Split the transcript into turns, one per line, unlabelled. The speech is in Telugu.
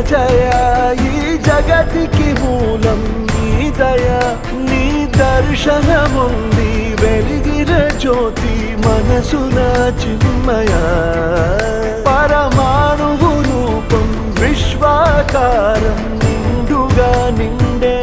జయ ఈ జగతికి మూలం నీ దయ నీ దర్శనముంది వెలిగిన జ్యోతి మనసున చిన్మయ పరమాణువు రూపం విశ్వాకారం నిండుగా నిండే